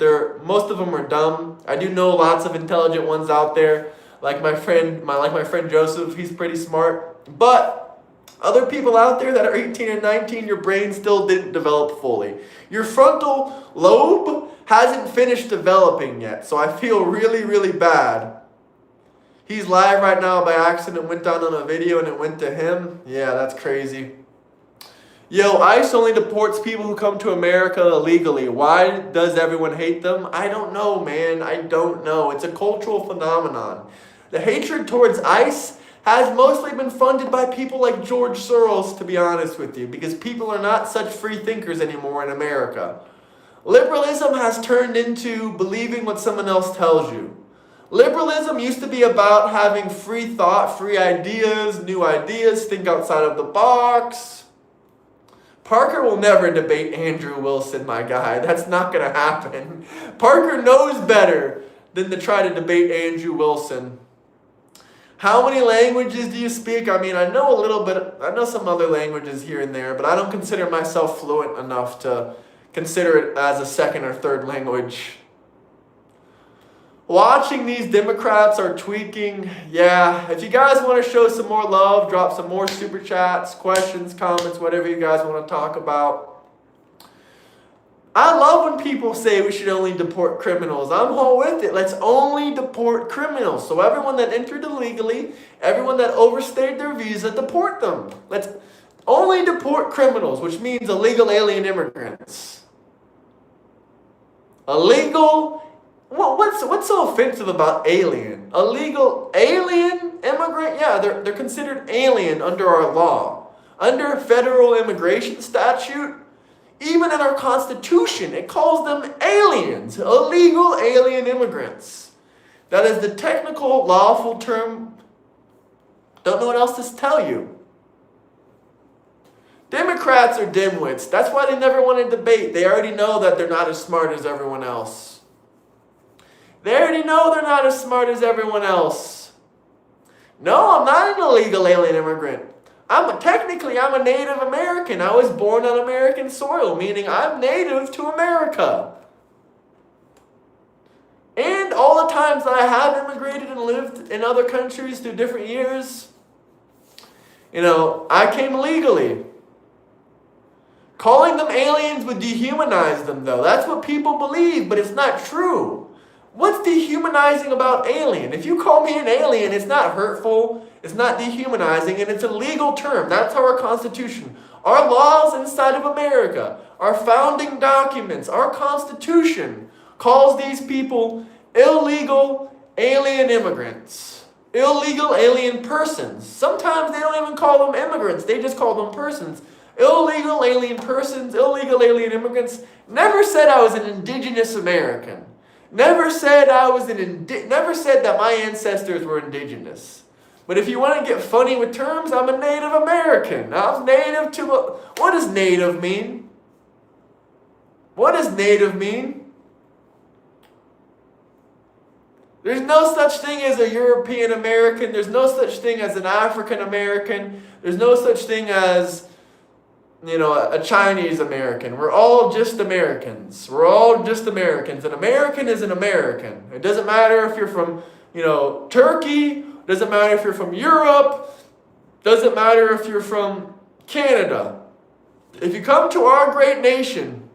most of them are dumb. I do know lots of intelligent ones out there, like my friend Joseph. He's pretty smart. But other people out there that are 18 and 19, your brain still didn't develop fully. Your frontal lobe hasn't finished developing yet, so I feel really, really bad. He's live right now by accident, went down on a video and it went to him. Yeah, that's crazy. Yo, ICE only deports people who come to America illegally. Why does everyone hate them? I don't know, man. I don't know. It's a cultural phenomenon. The hatred towards ICE has mostly been funded by people like George Soros, to be honest with you, because people are not such free thinkers anymore in America. Liberalism has turned into believing what someone else tells you. Liberalism used to be about having free thought, free ideas, new ideas, think outside of the box. Parker will never debate Andrew Wilson, my guy. That's not going to happen. Parker knows better than to try to debate Andrew Wilson. How many languages do you speak? I mean, I know a little bit. I know some other languages here and there, but I don't consider myself fluent enough to consider it as a second or third language. Watching these Democrats are tweaking. Yeah, if you guys want to show some more love, drop some more super chats, questions, comments, whatever you guys want to talk about. I love when people say we should only deport criminals. I'm all with it. Let's only deport criminals. So everyone that entered illegally, everyone that overstayed their visa, deport them. Let's only deport criminals, which means illegal alien immigrants. Illegal. Well, what's so offensive about alien? Illegal alien immigrant? Yeah, they're considered alien under our law. Under federal immigration statute, even in our Constitution, it calls them aliens, illegal alien immigrants. That is the technical, lawful term. Don't know what else to tell you. Democrats are dimwits. That's why they never want to debate. They already know that they're not as smart as everyone else. They already know they're not as smart as everyone else. No, I'm not an illegal alien immigrant. Technically, I'm a Native American. I was born on American soil, meaning I'm native to America. And all the times that I have immigrated and lived in other countries through different years, I came legally. Calling them aliens would dehumanize them, though. That's what people believe, but it's not true. What's dehumanizing about alien? If you call me an alien, it's not hurtful, it's not dehumanizing, and it's a legal term. That's our Constitution. Our laws inside of America, our founding documents, our Constitution calls these people illegal alien immigrants. Illegal alien persons. Sometimes they don't even call them immigrants, they just call them persons. Illegal alien persons, illegal alien immigrants. Never said I was an indigenous American. Never said never said that my ancestors were indigenous. But if you want to get funny with terms, I'm a Native American. I'm native to what does native mean? What does native mean? There's no such thing as a European American. There's no such thing as an African American. There's no such thing as a Chinese American. We're all just Americans. We're all just Americans. An American is an American. It doesn't matter if you're from, Turkey. Doesn't matter if you're from Europe. Doesn't matter if you're from Canada. If you come to our great nation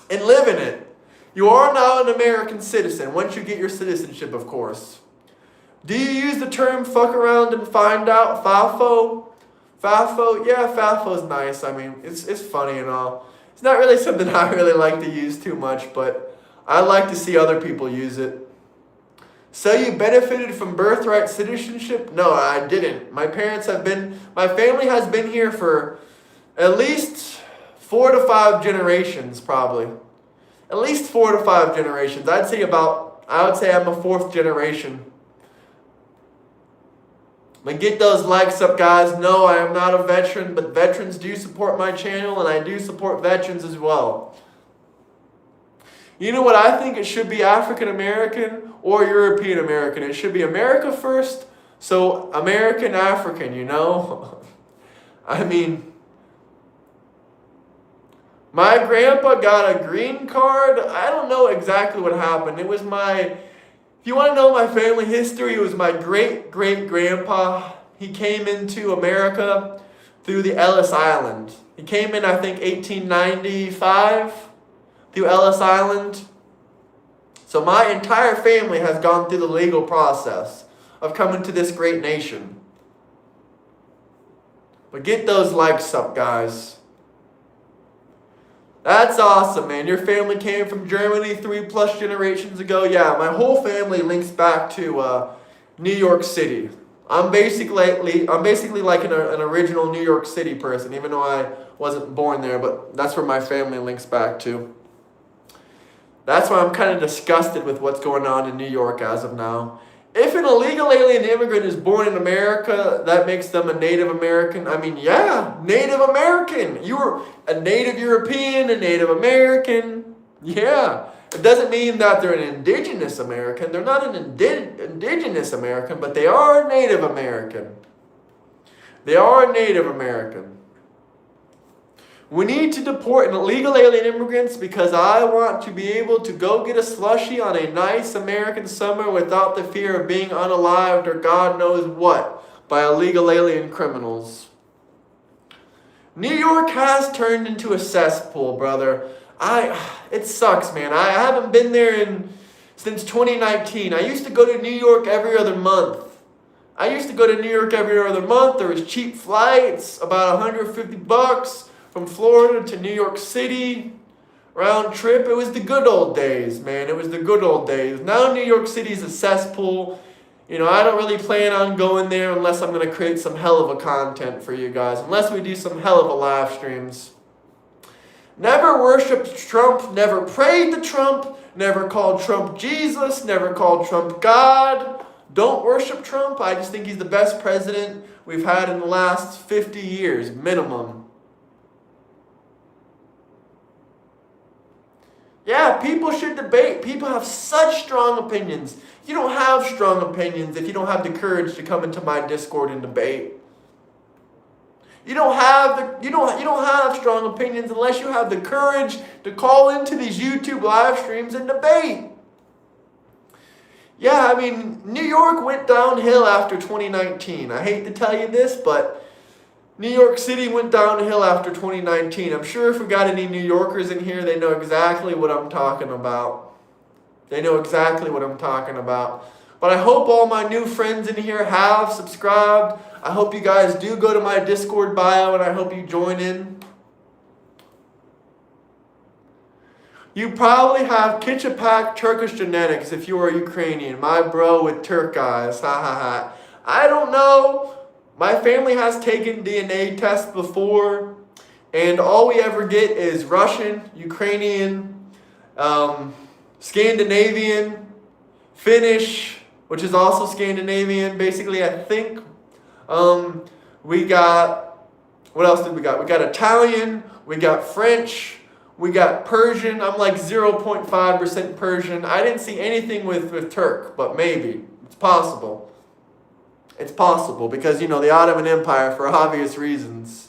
and live in it, you are now an American citizen, once you get your citizenship, of course. Do you use the term fuck around and find out, FAFO? FAFO? Yeah, FAFO's nice. I mean, it's funny and all. It's not really something I really like to use too much, but I like to see other people use it. So you benefited from birthright citizenship? No, I didn't. My family has been here for at least 4 to 5 generations, probably. At least 4 to 5 generations. I would say I'm a 4th generation. But get those likes up, guys. No, I am not a veteran, but veterans do support my channel, and I do support veterans as well. You know what I think it should be? African American or European American. It should be America first, so American African, I mean, my grandpa got a green card. I don't know exactly what happened. If you want to know my family history, it was my great-great-grandpa. He came into America through the Ellis Island. He came in, I think, 1895 through Ellis Island. So my entire family has gone through the legal process of coming to this great nation. But get those likes up, guys. That's awesome, man. Your family came from Germany 3+ generations ago. Yeah, my whole family links back to New York City. I'm basically like an original New York City person, even though I wasn't born there, but that's where my family links back to. That's why I'm kind of disgusted with what's going on in New York as of now. If an illegal alien immigrant is born in America, that makes them a Native American. I mean, yeah, Native American. You're a Native European, a Native American. Yeah. It doesn't mean that they're an indigenous American. They're not an indigenous American, but they are a Native American. They are a Native American. We need to deport an illegal alien immigrants because I want to be able to go get a slushie on a nice American summer without the fear of being unalived or God knows what by illegal alien criminals. New York has turned into a cesspool, brother. It sucks, man. I haven't been there since 2019. I used to go to New York every other month. There was cheap flights, about $150 from Florida to New York City. Round trip. It was the good old days, man. It was the good old days. Now New York City is a cesspool. I don't really plan on going there unless I'm going to create some hell of a content for you guys. Unless we do some hell of a live streams. Never worshipped Trump, never prayed to Trump, never called Trump Jesus, never called Trump God. Don't worship Trump. I just think he's the best president we've had in the last 50 years, minimum. Yeah, people should debate. People have such strong opinions. You don't have strong opinions if you don't have the courage to come into my Discord and debate. You don't have strong opinions unless you have the courage to call into these YouTube live streams and debate. Yeah, I mean, New York went downhill after 2019. I hate to tell you this, but New York City went downhill after 2019. I'm sure if we got any New Yorkers in here, they know exactly what I'm talking about. They know exactly what I'm talking about. But I hope all my new friends in here have subscribed. I hope you guys do go to my Discord bio and I hope you join in. You probably have Kitchapak Turkish genetics if you are Ukrainian. My bro with Turk eyes. Ha ha ha. I don't know. My family has taken DNA tests before, and all we ever get is Russian, Ukrainian, Scandinavian, Finnish, which is also Scandinavian. Basically, I think we got, what else did we got? We got Italian, we got French, we got Persian. I'm like 0.5% Persian. I didn't see anything with Turk, but maybe. It's possible. It's possible because, you know, the Ottoman Empire for obvious reasons.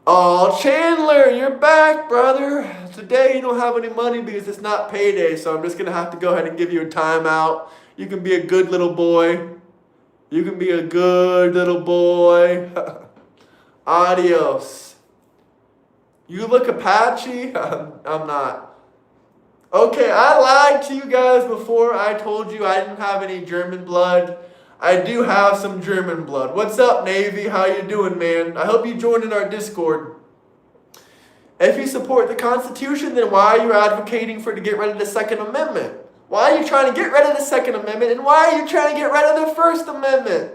Oh, Chandler, you're back, brother. Today you don't have any money because it's not payday, so I'm just going to have to go ahead and give you a timeout. You can be a good little boy. You can be a good little boy. Adios. You look Apache? I'm not. Okay, I lied to you guys before. I told you I didn't have any German blood. I do have some German blood. What's up, Navy? How you doing, man? I hope you joined in our Discord. If you support the Constitution, then why are you advocating to get rid of the Second Amendment? Why are you trying to get rid of the Second Amendment? And why are you trying to get rid of the First Amendment?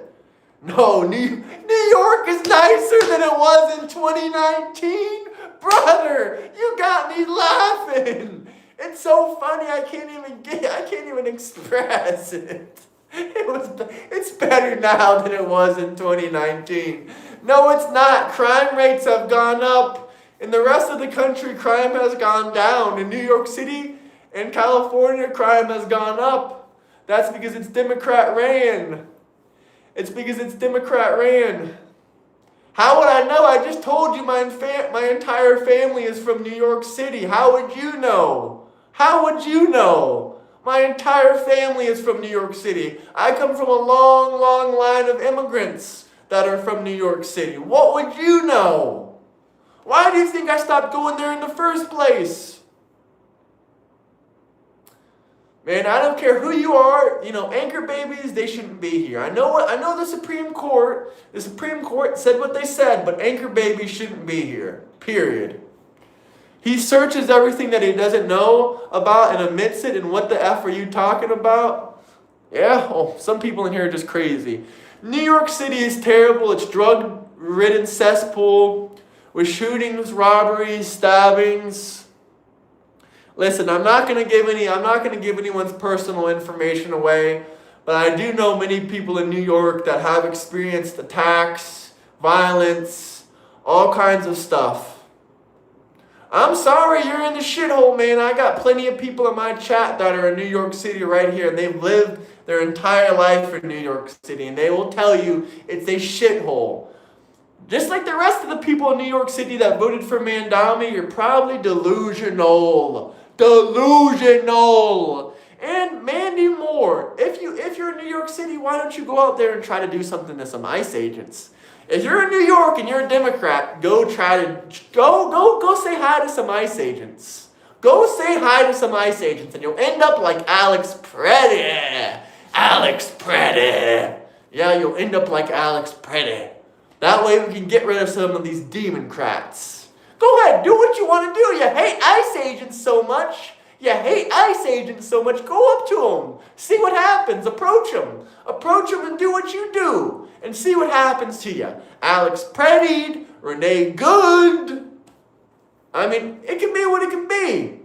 No, New York is nicer than it was in 2019. Brother, you got me laughing. It's so funny, I can't even express it. It's better now than it was in 2019. No, it's not. Crime rates have gone up. In the rest of the country, crime has gone down. In New York City and California, crime has gone up. That's because it's Democrat ran. It's because it's Democrat ran. How would I know? I just told you my entire family is from New York City. How would you know? How would you know? My entire family is from New York City. I come from a long, long line of immigrants that are from New York City. What would you know? Why do you think I stopped going there in the first place? Man, I don't care who you are. You know, anchor babies, they shouldn't be here. I know the Supreme Court said what they said, but anchor babies shouldn't be here. Period. He searches everything that he doesn't know about and admits it, and what the F are you talking about? Yeah, oh, some people in here are just crazy. New York City is terrible. It's drug-ridden cesspool with shootings, robberies, stabbings. Listen, I'm not going to give anyone's personal information away, but I do know many people in New York that have experienced attacks, violence, all kinds of stuff. I'm sorry you're in the shithole, man. I got plenty of people in my chat that are in New York City right here, and they've lived their entire life in New York City, and they will tell you it's a shithole. Just like the rest of the people in New York City that voted for Mandami, you're probably delusional. Delusional. And Mandy Moore, if you're in New York City, why don't you go out there and try to do something to some ICE agents? If you're in New York and you're a Democrat, go say hi to some ICE agents. Go say hi to some ICE agents, and you'll end up like Alex Preddy. Alex Preddy. Yeah, you'll end up like Alex Preddy. That way we can get rid of some of these Democrats. Go ahead, do what you want to do. You hate ICE agents so much. You hate ICE agents so much. Go up to them. See what happens. Approach them. Approach them and do what you do. And see what happens to you. Alex Preddy, Renee Good. I mean, it can be what it can be.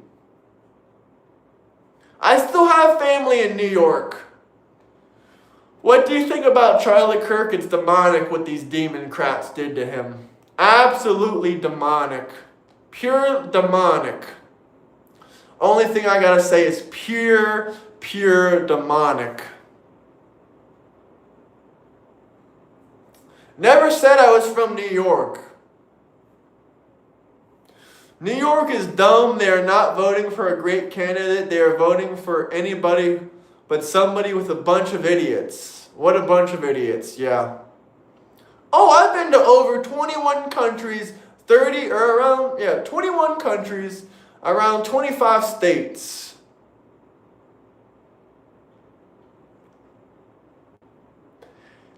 I still have family in New York. What do you think about Charlie Kirk? It's demonic what these Democrats did to him. Absolutely demonic. Pure demonic. Only thing I gotta say is pure demonic. Never said I was from New York. New York is dumb. They are not voting for a great candidate. They are voting for anybody but somebody with a bunch of idiots. What a bunch of idiots, yeah. Oh, I've been to over 21 countries, 21 countries, around 25 states.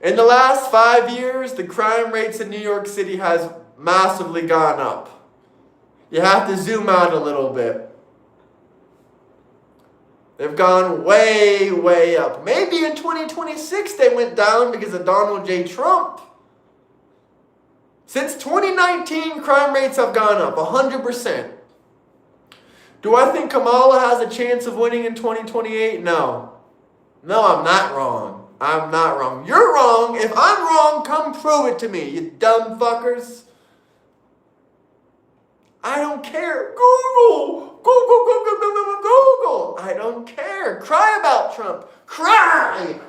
In the last 5 years, the crime rates in New York City has massively gone up. You have to zoom out a little bit. They've gone way, way up. Maybe in 2026 they went down because of Donald J. Trump. Since 2019, crime rates have gone up 100%. Do I think Kamala has a chance of winning in 2028? No. No, I'm not wrong. I'm not wrong. You're wrong. If I'm wrong, come prove it to me, you dumb fuckers. I don't care. Google. I don't care. Cry about Trump. Cry.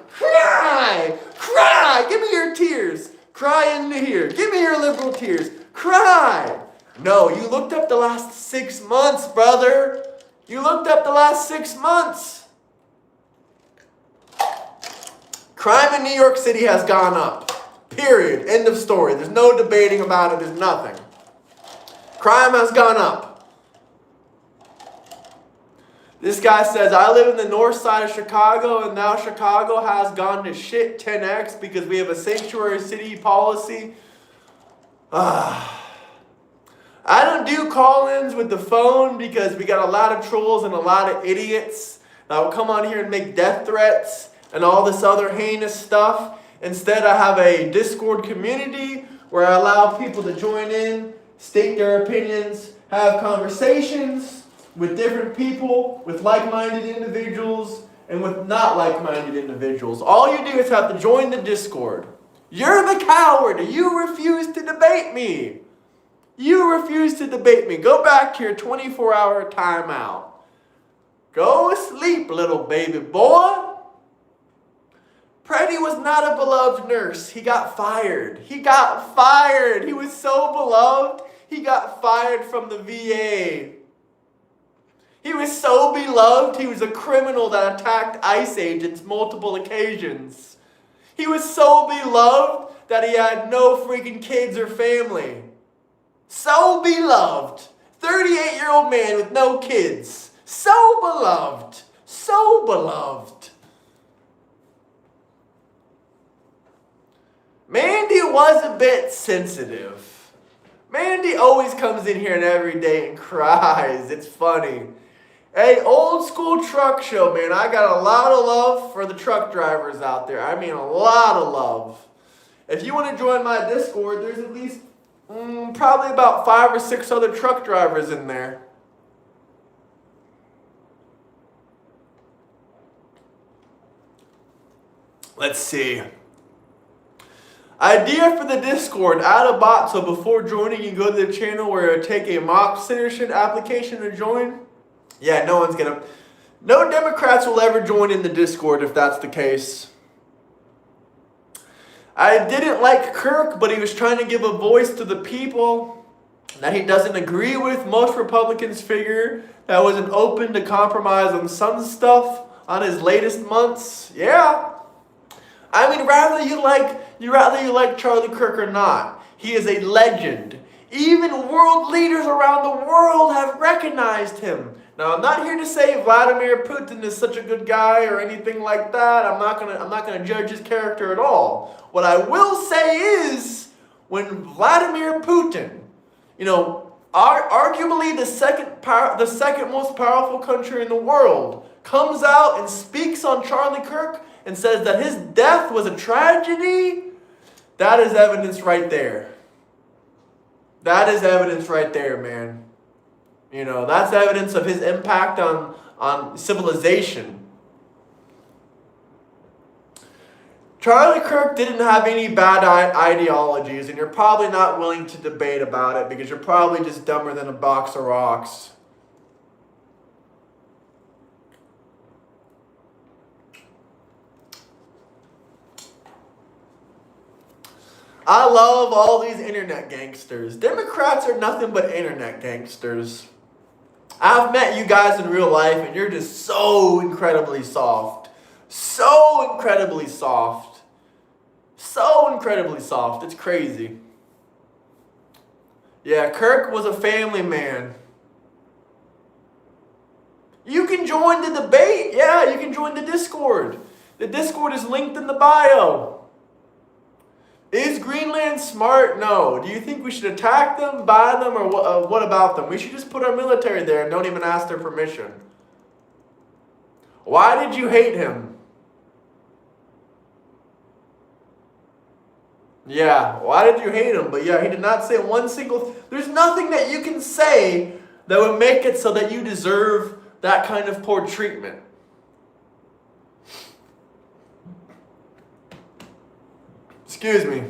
Give me your tears. Cry into here. Give me your liberal tears. Cry. No, you looked up the last 6 months, brother. You looked up the last 6 months. Crime in New York City has gone up. Period. End of story. There's no debating about it. There's nothing. Crime has gone up. This guy says, I live in the north side of Chicago, and now Chicago has gone to shit 10x because we have a sanctuary city policy. I don't do call-ins with the phone because we got a lot of trolls and a lot of idiots that will come on here and make death threats and all this other heinous stuff. Instead, I have a Discord community where I allow people to join in, state their opinions, have conversations with different people, with like-minded individuals, and with not like-minded individuals. All you do is have to join the Discord. You're the coward. You refuse to debate me. You refuse to debate me. Go back to your 24-hour timeout. Go sleep, little baby boy. Preddy was not a beloved nurse. He got fired. He got fired. He was so beloved, he got fired from the VA. He was so beloved, he was a criminal that attacked ICE agents multiple occasions. He was so beloved that he had no freaking kids or family. So beloved. 38-year-old man with no kids. So beloved. So beloved. Mandy was a bit sensitive. Mandy always comes in here and every day and cries. It's funny. Hey, old school truck show, man. I got a lot of love for the truck drivers out there. I mean, a lot of love. If you want to join my Discord, there's at least probably about 5 or 6 other truck drivers in there. Let's see. Idea for the Discord. Add a bot so before joining you go to the channel where it take a mock citizenship application to join. Yeah, no Democrats will ever join in the Discord if that's the case. I didn't like Kirk, but he was trying to give a voice to the people that he doesn't agree with. Most Republicans figure that wasn't open to compromise on some stuff on his latest months. Yeah. I mean, rather you like Charlie Kirk or not, he is a legend. Even world leaders around the world have recognized him. Now, I'm not here to say Vladimir Putin is such a good guy or anything like that. I'm not gonna judge his character at all. What I will say is, when Vladimir Putin, arguably the second most powerful country in the world, comes out and speaks on Charlie Kirk and says that his death was a tragedy, that is evidence right there. That is evidence right there, man. That's evidence of his impact on civilization. Charlie Kirk didn't have any bad ideologies, and you're probably not willing to debate about it because you're probably just dumber than a box of rocks. I love all these internet gangsters. Democrats are nothing but internet gangsters. I've met you guys in real life and you're just so incredibly soft. So incredibly soft. So incredibly soft. It's crazy. Yeah, Kirk was a family man. You can join the debate. Yeah, you can join the Discord. The Discord is linked in the bio. Is Greenland smart? No. Do you think we should attack them, buy them, or what about them? We should just put our military there and don't even ask their permission. Why did you hate him? Yeah, why did you hate him? But yeah, he did not say one single... There's nothing that you can say that would make it so that you deserve that kind of poor treatment. Excuse me.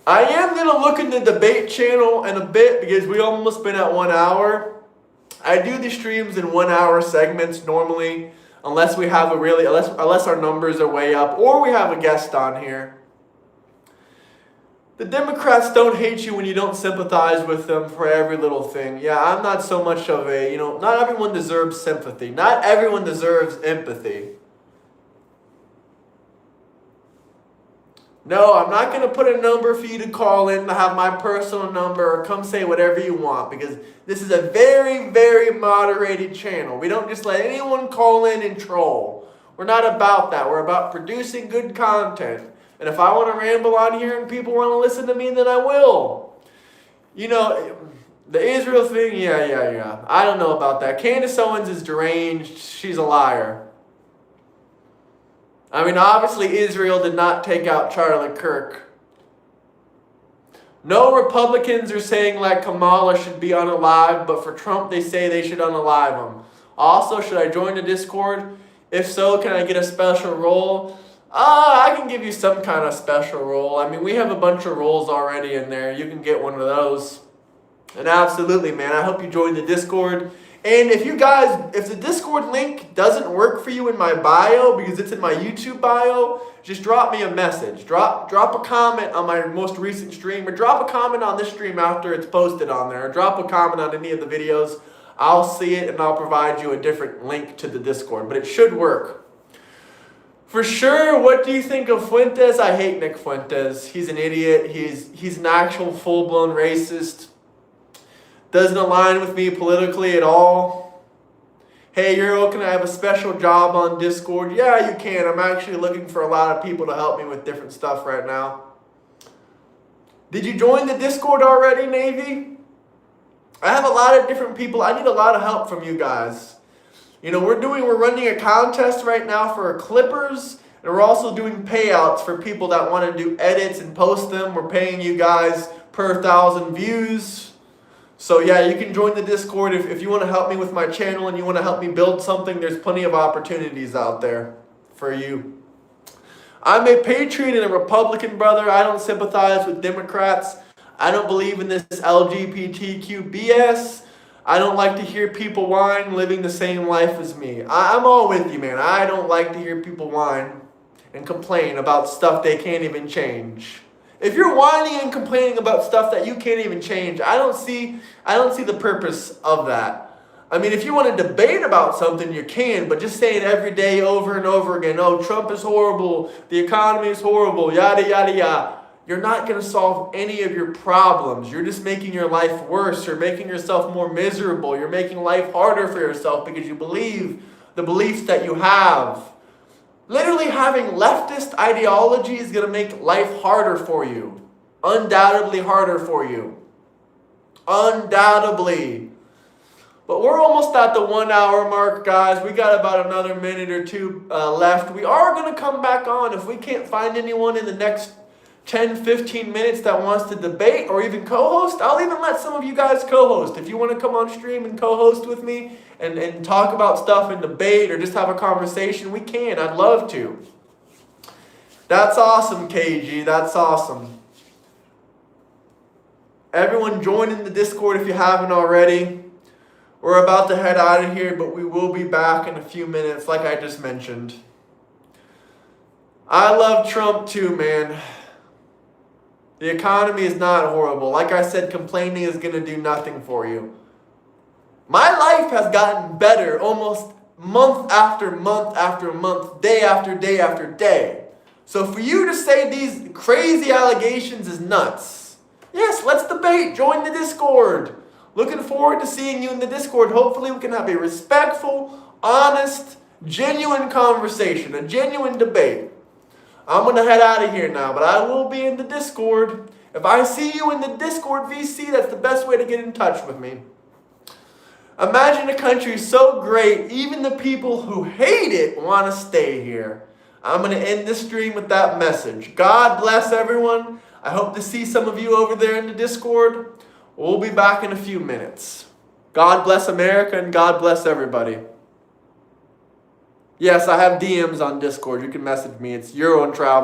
I am going to look in the debate channel in a bit because we almost been at 1 hour. I do the streams in 1 hour segments normally, unless we have unless our numbers are way up or we have a guest on here. The Democrats don't hate you when you don't sympathize with them for every little thing. Yeah, I'm not so much of a, not everyone deserves sympathy. Not everyone deserves empathy. No, I'm not going to put a number for you to call in to have my personal number or come say whatever you want because this is a very, very moderated channel. We don't just let anyone call in and troll. We're not about that. We're about producing good content. And if I want to ramble on here and people want to listen to me, then I will. The Israel thing, yeah. I don't know about that. Candace Owens is deranged. She's a liar. I mean, obviously Israel did not take out Charlie Kirk. No Republicans are saying like Kamala should be unalive, but for Trump they say they should unalive him. Also, should I join the Discord? If so, can I get a special role? I can give you some kind of special role. I mean, we have a bunch of roles already in there. You can get one of those. And absolutely, man, I hope you join the Discord. And if the Discord link doesn't work for you in my bio, because it's in my YouTube bio, just drop me a message. Drop a comment on my most recent stream, or drop a comment on this stream after it's posted on there, or drop a comment on any of the videos. I'll see it and I'll provide you a different link to the Discord, but it should work. For sure, what do you think of Fuentes? I hate Nick Fuentes. He's an idiot. He's an actual full-blown racist. Doesn't align with me politically at all. Hey, Euro, can I have a special job on Discord? Yeah, you can. I'm actually looking for a lot of people to help me with different stuff right now. Did you join the Discord already, Navy? I have a lot of different people. I need a lot of help from you guys. We're running a contest right now for Clippers, and we're also doing payouts for people that want to do edits and post them. We're paying you guys per 1,000 views. So yeah, you can join the Discord if you want to help me with my channel and you want to help me build something. There's plenty of opportunities out there for you. I'm a patriot and a Republican, brother. I don't sympathize with Democrats. I don't believe in this LGBTQ BS. I don't like to hear people whine living the same life as me. I'm all with you, man. I don't like to hear people whine and complain about stuff they can't even change. If you're whining and complaining about stuff that you can't even change, I don't see the purpose of that. I mean, if you want to debate about something, you can, but just saying every day over and over again, oh, Trump is horrible, the economy is horrible, yada, yada, yada. You're not going to solve any of your problems. You're just making your life worse. You're making yourself more miserable. You're making life harder for yourself because you believe the beliefs that you have. Literally having leftist ideology is going to make life harder for you. Undoubtedly harder for you. Undoubtedly. But we're almost at the 1 hour mark, guys. We got about another minute or two left. We are going to come back on. If we can't find anyone in the next 10, 15 minutes that wants to debate or even co-host, I'll even let some of you guys co-host. If you want to come on stream and co-host with me and talk about stuff and debate or just have a conversation, we can. I'd love to. That's awesome, KG. That's awesome. Everyone join in the Discord if you haven't already. We're about to head out of here, but we will be back in a few minutes, like I just mentioned. I love Trump too, man. The economy is not horrible. Like I said, complaining is going to do nothing for you. My life has gotten better almost month after month after month, day after day after day. So for you to say these crazy allegations is nuts. Yes, let's debate. Join the Discord. Looking forward to seeing you in the Discord. Hopefully we can have a respectful, honest, genuine conversation, a genuine debate. I'm going to head out of here now, but I will be in the Discord. If I see you in the Discord VC, that's the best way to get in touch with me. Imagine a country so great, even the people who hate it want to stay here. I'm going to end this stream with that message. God bless everyone. I hope to see some of you over there in the Discord. We'll be back in a few minutes. God bless America and God bless everybody. Yes, I have DMs on Discord. You can message me. It's Euro and Travel.